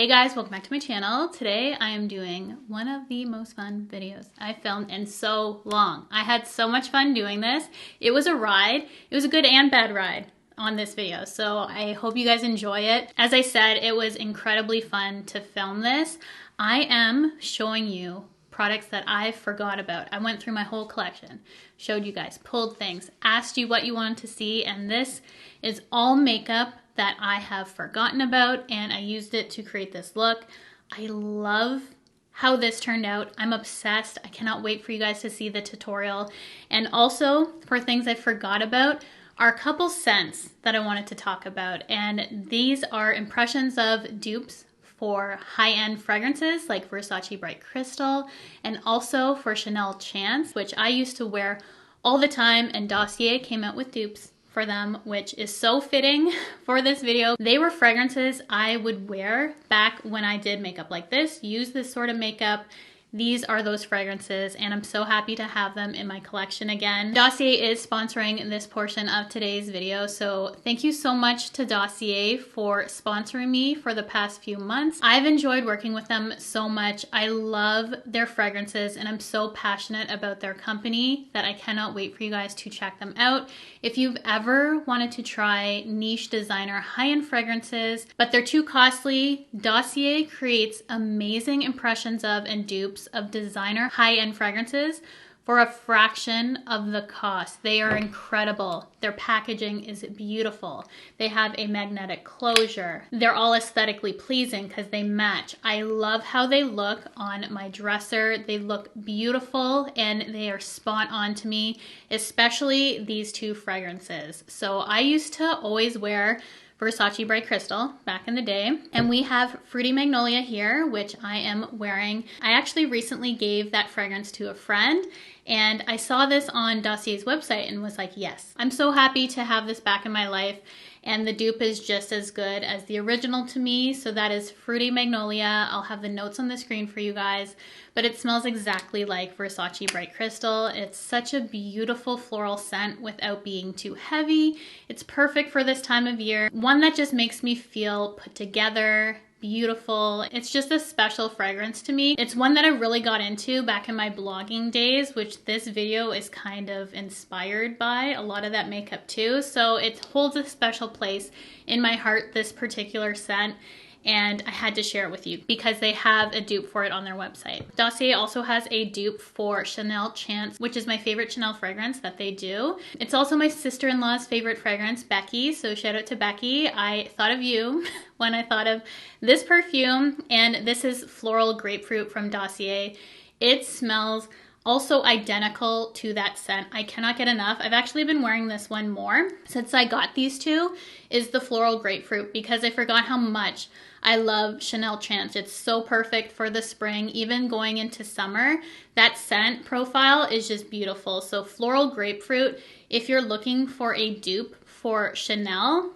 Hey guys, welcome back to my channel. Today I am doing one of the most fun videos I filmed in so long. I had so much fun doing this. It was a ride. It was a good and bad ride on this video, so I hope you guys enjoy it. As I said, it was incredibly fun to film this. I am showing you products that I forgot about. I went through my whole collection, showed you guys, pulled things, asked you what you wanted to see, and this is all makeup that I have forgotten about, and I used it to create this look. I love how this turned out. I'm obsessed. I cannot wait for you guys to see the tutorial. And also, for things I forgot about, are a couple scents that I wanted to talk about. And these are impressions of dupes for high-end fragrances like Versace Bright Crystal, and also for Chanel Chance, which I used to wear all the time, and Dossier came out with dupes for them, which is so fitting for this video. They were fragrances I would wear back when I did makeup like this, use this sort of makeup. These are those fragrances, and I'm so happy to have them in my collection again. Dossier is sponsoring this portion of today's video, so thank you so much to Dossier for sponsoring me for the past few months. I've enjoyed working with them so much. I love their fragrances, and I'm so passionate about their company that I cannot wait for you guys to check them out. If you've ever wanted to try niche designer high-end fragrances, but they're too costly, Dossier creates amazing impressions of and dupes of designer high-end fragrances for a fraction of the cost. They are incredible. Their packaging is beautiful. They have a magnetic closure. They're all aesthetically pleasing because they match. I love how they look on my dresser. They look beautiful and they are spot on to me, especially these two fragrances. So I used to always wear Versace Bright Crystal back in the day. And we have Fruity Magnolia here, which I am wearing. I actually recently gave that fragrance to a friend, and I saw this on Dossier's website and was like, yes, I'm so happy to have this back in my life. And the dupe is just as good as the original to me. So that is Fruity Magnolia. I'll have the notes on the screen for you guys, but it smells exactly like Versace Bright Crystal. It's such a beautiful floral scent without being too heavy. It's perfect for this time of year. One that just makes me feel put together, beautiful. It's just a special fragrance to me. It's one that I really got into back in my blogging days, which this video is kind of inspired by a lot of that makeup too. So it holds a special place in my heart, this particular scent. And I had to share it with you because they have a dupe for it on their website. Dossier also has a dupe for Chanel Chance, which is my favorite Chanel fragrance that they do. It's also my sister-in-law's favorite fragrance, Becky, so shout out to Becky. I thought of you when I thought of this perfume, and this is Floral Grapefruit from Dossier. It smells also identical to that scent. I cannot get enough. I've actually been wearing this one more since I got these two, is the Floral Grapefruit, because I forgot how much I love Chanel Chance. It's so perfect for the spring, even going into summer. That scent profile is just beautiful. So Floral Grapefruit, if you're looking for a dupe for Chanel,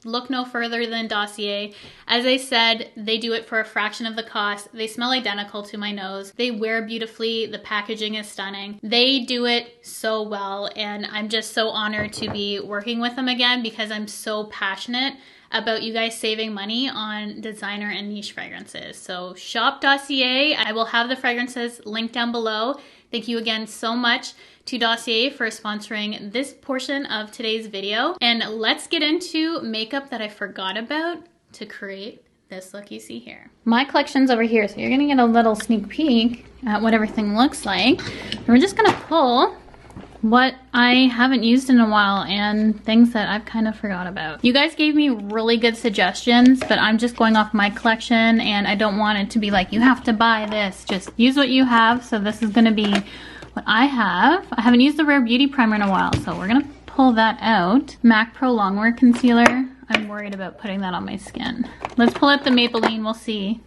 look no further than Dossier. As I said, they do it for a fraction of the cost. They smell identical to my nose. They wear beautifully. The packaging is stunning. They do it so well, and I'm just so honored to be working with them again because I'm so passionate about you guys saving money on designer and niche fragrances. So shop Dossier. I will have the fragrances linked down below. Thank you again so much to Dossier for sponsoring this portion of today's video. And let's get into makeup that I forgot about to create this look you see here. My collection's over here, so you're gonna get a little sneak peek at what everything looks like. And we're just gonna pull what I haven't used in a while and things that I've kind of forgot about. You guys gave me really good suggestions, but I'm just going off my collection and I don't want it to be like, you have to buy this. Just use what you have. So this is gonna be what I have. I haven't used the Rare Beauty Primer in a while, so we're gonna pull that out. MAC Pro Longwear Concealer. I'm worried about putting that on my skin. Let's pull out the Maybelline, we'll see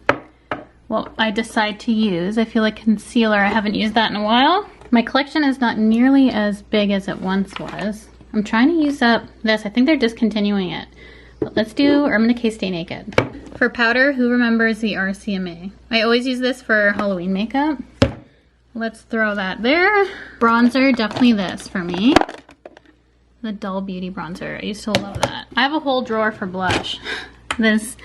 what I decide to use. I feel like concealer, I haven't used that in a while. My collection is not nearly as big as it once was. I'm trying to use up this. I think they're discontinuing it. But let's do Urban Decay Stay Naked. For powder, who remembers the RCMA? I always use this for Halloween makeup. Let's throw that there. Bronzer, definitely this for me. The Dull Beauty bronzer. I used to love that. I have a whole drawer for blush. This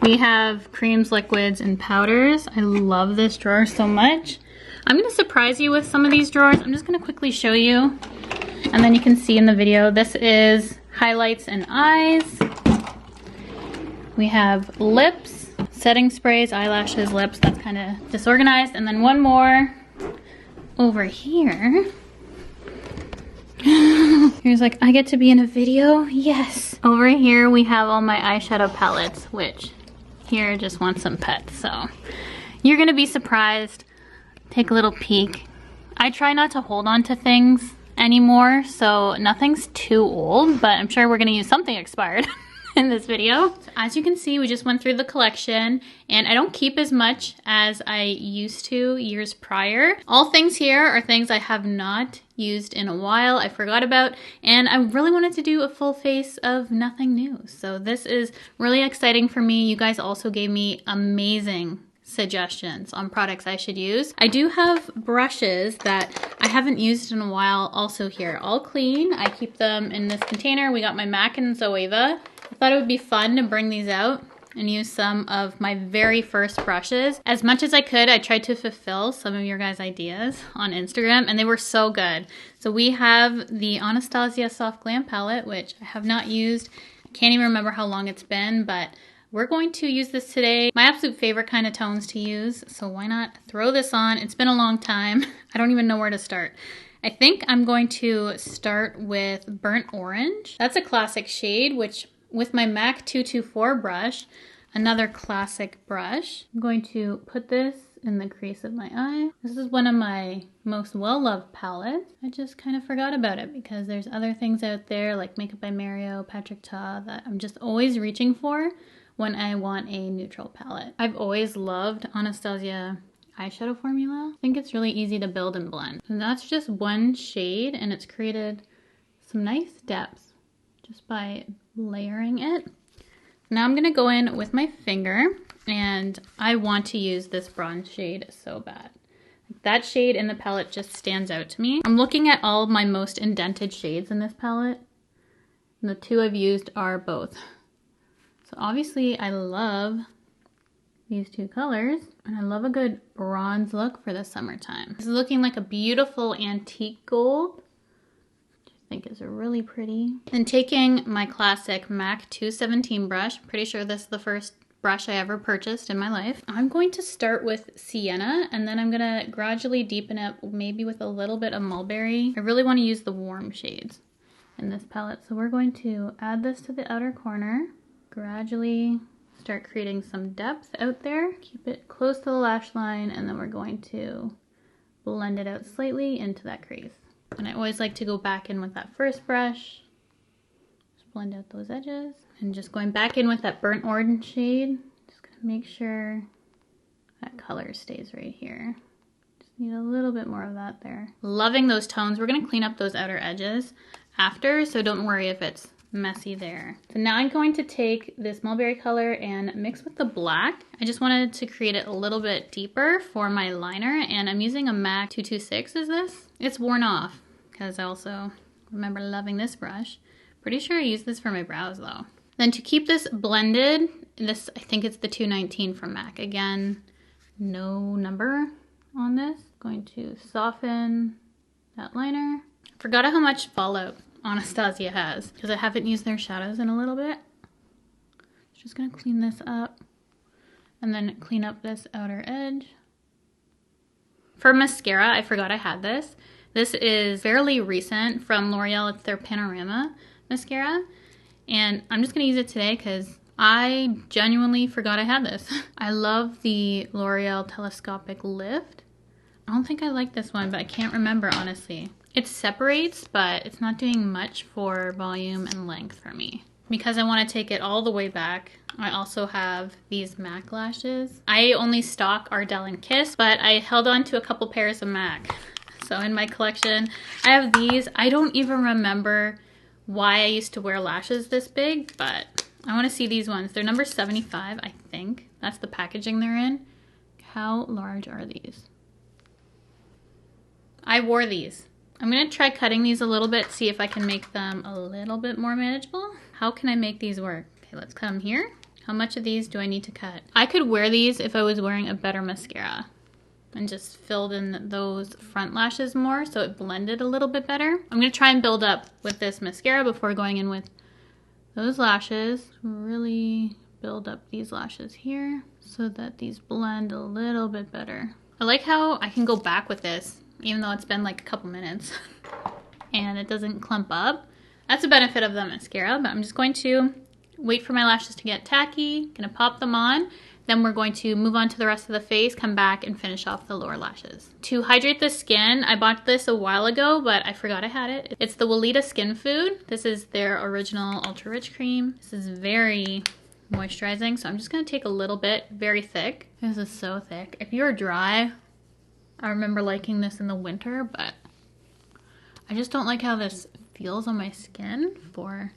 We have creams, liquids, and powders. I love this drawer so much. I'm gonna surprise you with some of these drawers. I'm just gonna quickly show you, and then you can see in the video. This is highlights and eyes. We have lips, setting sprays, eyelashes, lips. That's kind of disorganized. And then one more over here. Here's like, I get to be in a video? Yes. Over here we have all my eyeshadow palettes, which here just want some pets. So you're gonna be surprised. Take a little peek. I try not to hold on to things anymore, so nothing's too old, but I'm sure we're gonna use something expired in this video. So as you can see, we just went through the collection, and I don't keep as much as I used to years prior. All things here are things I have not used in a while, I forgot about, and I really wanted to do a full face of nothing new. So this is really exciting for me. You guys also gave me amazing suggestions on products I should use. I do have brushes that I haven't used in a while also here, all clean. I keep them in this container. We got my MAC and Zoeva. I thought it would be fun to bring these out and use some of my very first brushes. As much as I could, I tried to fulfill some of your guys' ideas on Instagram, and they were so good. So we have the Anastasia Soft Glam palette, which I have not used. I can't even remember how long it's been, but we're going to use this today. My absolute favorite kind of tones to use, so why not throw this on? It's been a long time. I don't even know where to start. I think I'm going to start with Burnt Orange. That's a classic shade, which with my MAC 224 brush, another classic brush, I'm going to put this in the crease of my eye. This is one of my most well-loved palettes. I just kind of forgot about it because there's other things out there like Makeup by Cheryl, Patrick Ta that I'm just always reaching for when I want a neutral palette. I've always loved Anastasia eyeshadow formula. I think it's really easy to build and blend. And that's just one shade, and it's created some nice depth just by layering it. Now I'm gonna go in with my finger, and I want to use this bronze shade so bad. That shade in the palette just stands out to me. I'm looking at all of my most indented shades in this palette, and the two I've used are both. So obviously I love these two colors, and I love a good bronze look for the summertime. This is looking like a beautiful antique gold, which I think is really pretty. Then taking my classic MAC 217 brush, pretty sure this is the first brush I ever purchased in my life. I'm going to start with Sienna, and then I'm gonna gradually deepen it, maybe with a little bit of Mulberry. I really wanna use the warm shades in this palette. So we're going to add this to the outer corner, gradually start creating some depth out there. Keep it close to the lash line, and then we're going to blend it out slightly into that crease. And I always like to go back in with that first brush, just blend out those edges, and just going back in with that burnt orange shade. Just gonna make sure that color stays right here. Just need a little bit more of that there. Loving those tones. We're gonna clean up those outer edges after, so don't worry if it's messy there. So now I'm going to take this mulberry color and mix with the black. I just wanted to create it a little bit deeper for my liner, and I'm using a MAC 226 is this. It's worn off because I also remember loving this brush. Pretty sure I used this for my brows though. Then to keep this blended, this, I think it's the 219 from MAC. Again, no number on this. Going to soften that liner. Forgot how much fallout Anastasia has because I haven't used their shadows in a little bit. Just gonna clean this up and then clean up this outer edge. For mascara, I forgot I had this. This is fairly recent from L'Oreal. It's their Panorama mascara, and I'm just gonna use it today because I genuinely forgot I had this. I love the L'Oreal Telescopic Lift. I don't think I like this one, but I can't remember honestly. It separates, but it's not doing much for volume and length for me. Because I want to take it all the way back, I also have these MAC lashes. I only stock Ardell and Kiss, but I held on to a couple pairs of MAC. So in my collection, I have these. I don't even remember why I used to wear lashes this big, but I want to see these ones. They're number 75, I think. That's the packaging they're in. How large are these? I wore these. I'm gonna try cutting these a little bit, see if I can make them a little bit more manageable. How can I make these work? Okay, let's come here. How much of these do I need to cut? I could wear these if I was wearing a better mascara and just filled in those front lashes more so it blended a little bit better. I'm gonna try and build up with this mascara before going in with those lashes. Really build up these lashes here so that these blend a little bit better. I like how I can go back with this even though it's been like a couple minutes and it doesn't clump up. That's a benefit of the mascara, but I'm just going to wait for my lashes to get tacky, gonna pop them on. Then we're going to move on to the rest of the face, come back and finish off the lower lashes. To hydrate the skin, I bought this a while ago, but I forgot I had it. It's the Weleda Skin Food. This is their original Ultra Rich Cream. This is very moisturizing, so I'm just gonna take a little bit, very thick. This is so thick. If you're dry, I remember liking this in the winter, but I just don't like how this feels on my skin for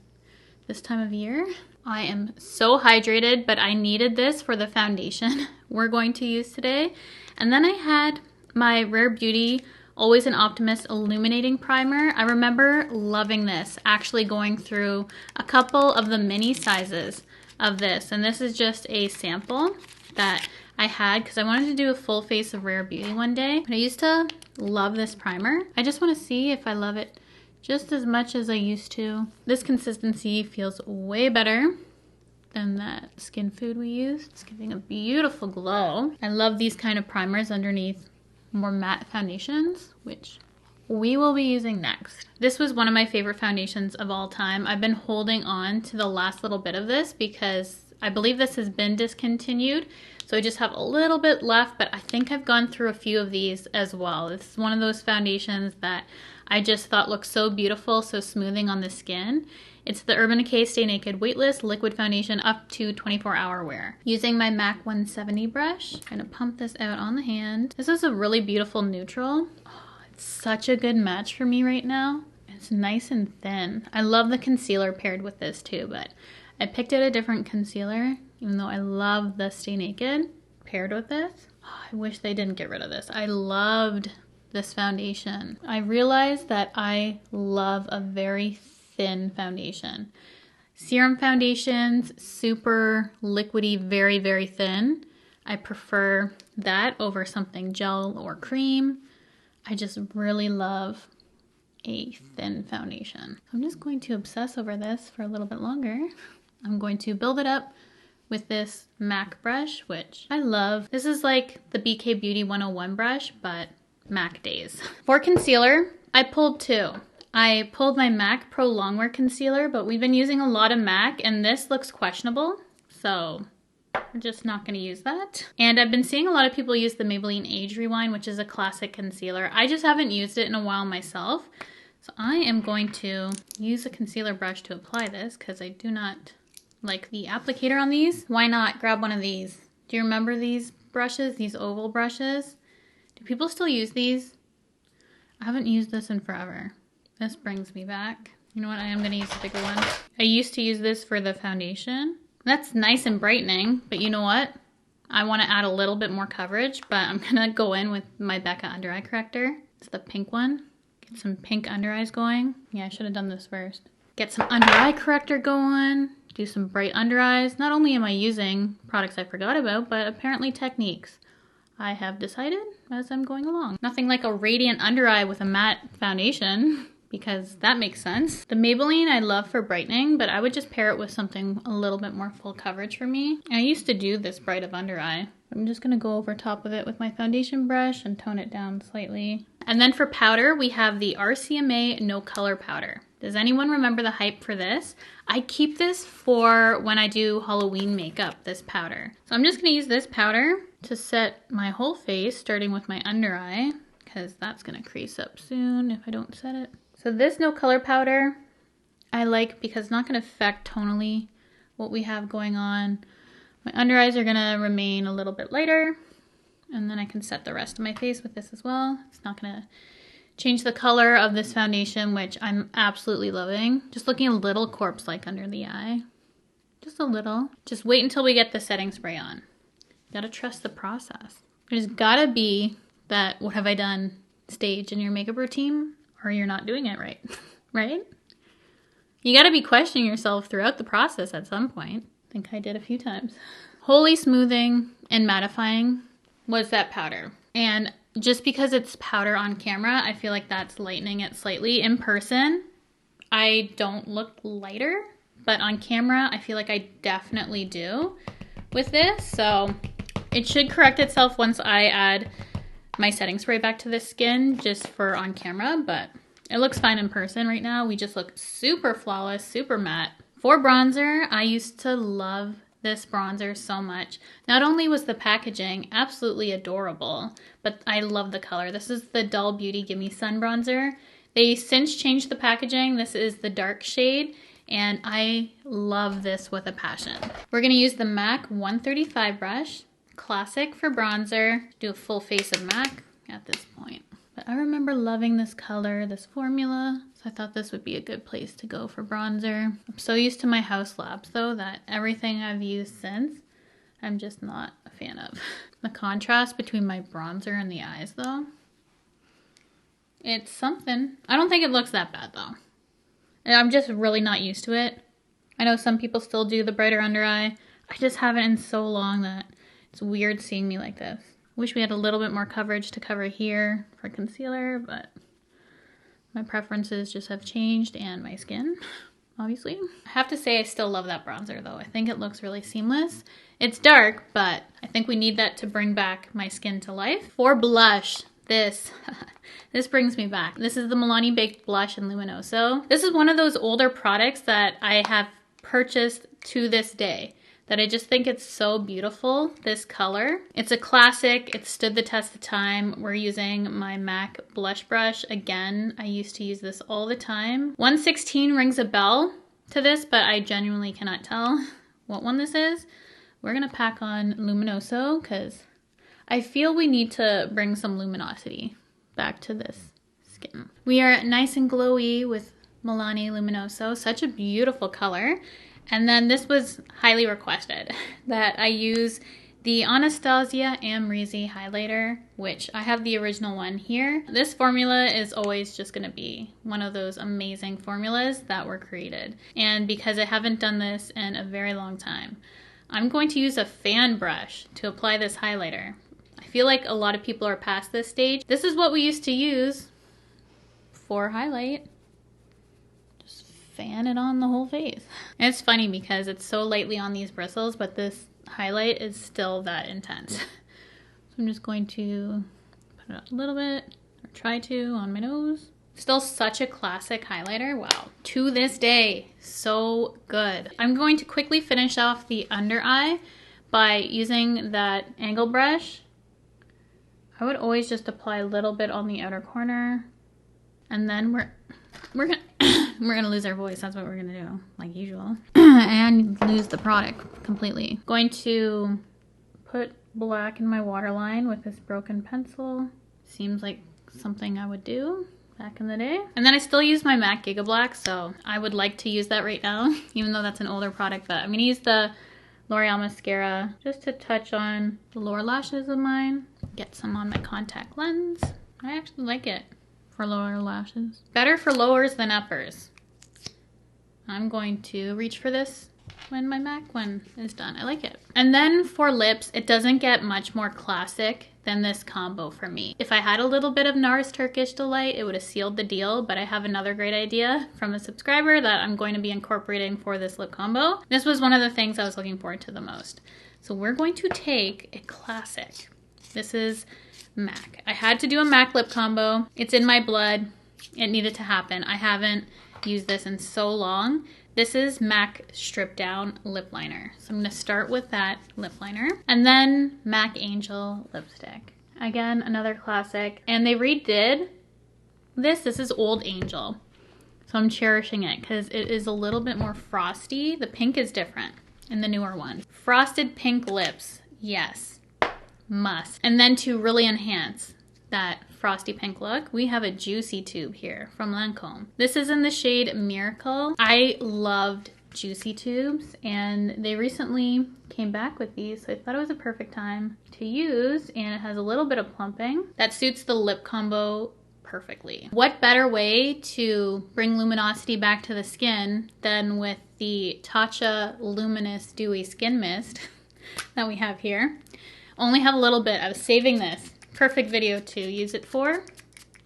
this time of year. I am so hydrated, but I needed this for the foundation we're going to use today. And then I had my Rare Beauty Always an Optimist Illuminating Primer. I remember loving this, actually going through a couple of the mini sizes of this. And this is just a sample that I had because I wanted to do a full face of Rare Beauty one day. But I used to love this primer. I just want to see if I love it just as much as I used to. This consistency feels way better than that Skin Food we used. It's giving a beautiful glow. I love these kind of primers underneath more matte foundations, which we will be using next. This was one of my favorite foundations of all time. I've been holding on to the last little bit of this because I believe this has been discontinued. So I just have a little bit left, but I think I've gone through a few of these as well. This is one of those foundations that I just thought looked so beautiful, so smoothing on the skin. It's the Urban Decay Stay Naked Weightless Liquid Foundation up to 24-hour wear. Using my MAC 170 brush, I'm gonna pump this out on the hand. This is a really beautiful neutral. Oh, it's such a good match for me right now. It's nice and thin. I love the concealer paired with this too, but I picked out a different concealer, even though I love the Stay Naked paired with this. Oh, I wish they didn't get rid of this. I loved this foundation. I realized that I love a very thin foundation. Serum foundations, super liquidy, very, very thin. I prefer that over something gel or cream. I just really love a thin foundation. I'm just going to obsess over this for a little bit longer. I'm going to build it up with this MAC brush, which I love. This is like the BK Beauty 101 brush, but MAC days. For concealer, I pulled two. I pulled my MAC Pro Longwear Concealer, but we've been using a lot of MAC and this looks questionable, so we're just not gonna use that. And I've been seeing a lot of people use the Maybelline Age Rewind, which is a classic concealer. I just haven't used it in a while myself. So I am going to use a concealer brush to apply this because I do not like the applicator on these. Why not grab one of these? Do you remember these brushes, these oval brushes? Do people still use these? I haven't used this in forever. This brings me back. You know what, I am gonna use a bigger one. I used to use this for the foundation. That's nice and brightening, but you know what? I wanna add a little bit more coverage, but I'm gonna go in with my Becca Under Eye Corrector. It's the pink one. Get some pink under eyes going. Yeah, I should have done this first. Get some under eye corrector going. Do some bright under eyes. Not only am I using products I forgot about, but apparently techniques I have decided as I'm going along. Nothing like a radiant under eye with a matte foundation, because that makes sense. The Maybelline I love for brightening, but I would just pair it with something a little bit more full coverage for me. I used to do this bright of under eye. I'm just gonna go over top of it with my foundation brush and tone it down slightly. And then for powder, we have the RCMA No Color Powder. Does anyone remember the hype for this? I keep this for when I do Halloween makeup, this powder. So I'm just gonna use this powder to set my whole face, starting with my under eye, because that's gonna crease up soon if I don't set it. So this No Color Powder, I like because it's not gonna affect tonally what we have going on. My under eyes are gonna remain a little bit lighter, and then I can set the rest of my face with this as well. It's not gonna change the color of this foundation, which I'm absolutely loving. Just looking a little corpse-like under the eye. Just a little. Just wait until we get the setting spray on. You gotta trust the process. There's gotta be that what have I done stage in your makeup routine, or you're not doing it right, right? You gotta be questioning yourself throughout the process at some point. I think I did a few times. Wholly smoothing and mattifying was that powder. And just because it's powder on camera, I feel like that's lightening it slightly. In person, I don't look lighter, but on camera, I feel like I definitely do with this. So it should correct itself once I add my setting spray back to the skin, just for on camera, but it looks fine in person right now. We just look super flawless, super matte. For bronzer, I used to love this bronzer so much. Not only was the packaging absolutely adorable, but I love the color. This is the Dull Beauty Gimme Sun bronzer. They since changed the packaging. This is the dark shade, and I love this with a passion. We're gonna use the MAC 135 brush, classic for bronzer. Do a full face of MAC at this point. But I remember loving this color, this formula, so I thought this would be a good place to go for bronzer. I'm so used to my House Labs though that everything I've used since, I'm just not a fan of. The contrast between my bronzer and the eyes though, it's something. I don't think it looks that bad though. I'm just really not used to it. I know some people still do the brighter under eye. I just haven't in so long that it's weird seeing me like this. Wish we had a little bit more coverage to cover here for concealer, but my preferences just have changed, and my skin, obviously. I have to say I still love that bronzer though. I think it looks really seamless. It's dark, but I think we need that to bring back my skin to life. For blush, this brings me back. This is the Milani Baked Blush in Luminoso. This is one of those older products that I have purchased to this day, that I just think it's so beautiful, this color. It's a classic, it stood the test of time. We're using my MAC blush brush. Again, I used to use this all the time. 116 rings a bell to this, but I genuinely cannot tell what one this is. We're gonna pack on Luminoso because I feel we need to bring some luminosity back to this skin. We are nice and glowy with Milani Luminoso, such a beautiful color. And then this was highly requested that I use the Anastasia Amrezy highlighter, which I have the original one here. This formula is always just gonna be one of those amazing formulas that were created. And because I haven't done this in a very long time, I'm going to use a fan brush to apply this highlighter. I feel like a lot of people are past this stage. This is what we used to use for highlight. Fan it on the whole face. And it's funny because it's so lightly on these bristles, but this highlight is still that intense. So I'm just going to put it up a little bit, or try to, on my nose. Still such a classic highlighter. Wow. To this day, so good. I'm going to quickly finish off the under eye by using that angle brush. I would always just apply a little bit on the outer corner, and then we're gonna lose our voice. That's what we're gonna do, like usual. And lose the product completely. Going to put black in my waterline with this broken pencil. Seems like something I would do back in the day. And then I still use my MAC Giga Black, so I would like to use that right now, even though that's an older product. But I'm gonna use the L'Oreal mascara just to touch on the lower lashes of mine. Get some on my contact lens. I actually like it for lower lashes. Better for lowers than uppers. I'm going to reach for this when my MAC one is done. I like it. And then for lips, it doesn't get much more classic than this combo for me. If I had a little bit of NARS Turkish Delight, it would have sealed the deal, but I have another great idea from a subscriber that I'm going to be incorporating for this lip combo. This was one of the things I was looking forward to the most. So we're going to take a classic. This is MAC. I had to do a MAC lip combo. It's in my blood. It needed to happen. I haven't used this in so long. This is MAC Strip Down Lip Liner. So I'm gonna start with that lip liner. And then MAC Angel Lipstick. Again, another classic. And they redid this. This is Old Angel. So I'm cherishing it because it is a little bit more frosty. The pink is different in the newer one. Frosted pink lips, yes, must. And then to really enhance that frosty pink look, we have a Juicy Tube here from Lancome. This is in the shade Miracle. I loved Juicy Tubes, and they recently came back with these, so I thought it was a perfect time to use, and it has a little bit of plumping that suits the lip combo perfectly. What better way to bring luminosity back to the skin than with the Tatcha Luminous Dewy Skin Mist that we have here. Only have a little bit. I was saving this. Perfect video to use it for.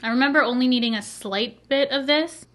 I remember only needing a slight bit of this.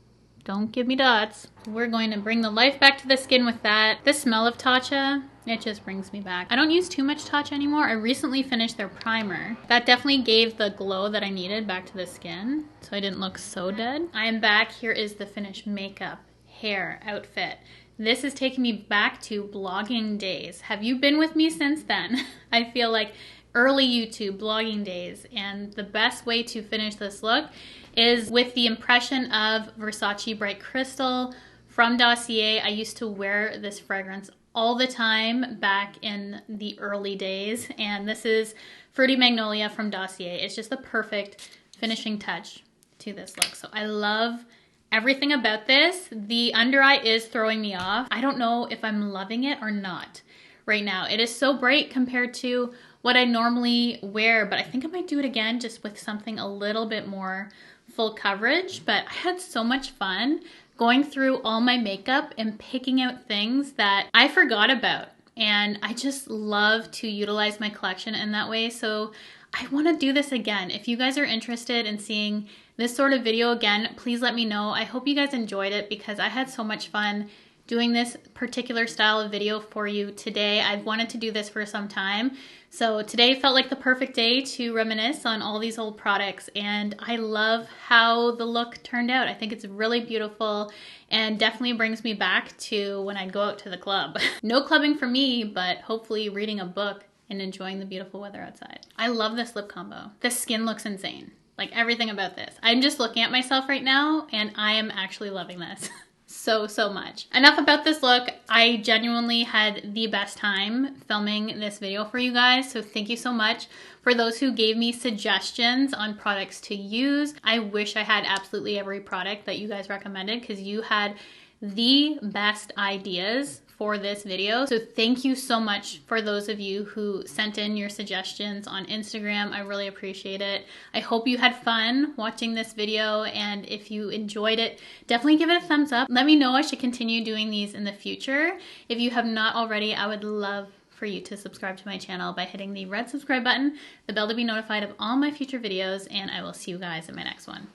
Don't give me dots. We're going to bring the life back to the skin with that. The smell of Tatcha, it just brings me back. I don't use too much Tatcha anymore. I recently finished their primer. That definitely gave the glow that I needed back to the skin, so I didn't look so dead. I am back. Here is the finished makeup, hair, outfit. This is taking me back to blogging days. Have you been with me since then? I feel like early YouTube blogging days, and the best way to finish this look is with the impression of Versace Bright Crystal from Dossier. I used to wear this fragrance all the time back in the early days, and this is Fruity Magnolia from Dossier. It's just the perfect finishing touch to this look. So I love everything about this. The under eye is throwing me off. I don't know if I'm loving it or not right now. It is so bright compared to what I normally wear, but I think I might do it again just with something a little bit more full coverage. But I had so much fun going through all my makeup and picking out things that I forgot about. And I just love to utilize my collection in that way. So I want to do this again. If you guys are interested in seeing this sort of video again, please let me know. I hope you guys enjoyed it because I had so much fun doing this particular style of video for you today. I've wanted to do this for some time. So today felt like the perfect day to reminisce on all these old products, and I love how the look turned out. I think it's really beautiful and definitely brings me back to when I'd go out to the club. No clubbing for me, but hopefully reading a book and enjoying the beautiful weather outside. I love this lip combo. The skin looks insane. Like everything about this. I'm just looking at myself right now and I am actually loving this. So much. Enough about this look. I genuinely had the best time filming this video for you guys, so thank you so much for those who gave me suggestions on products to use. I wish I had absolutely every product that you guys recommended because you had the best ideas for this video. So thank you so much for those of you who sent in your suggestions on Instagram. I really appreciate it. I hope you had fun watching this video, and if you enjoyed it, definitely give it a thumbs up. Let me know I should continue doing these in the future. If you have not already, I would love for you to subscribe to my channel by hitting the red subscribe button, the bell to be notified of all my future videos, and I will see you guys in my next one.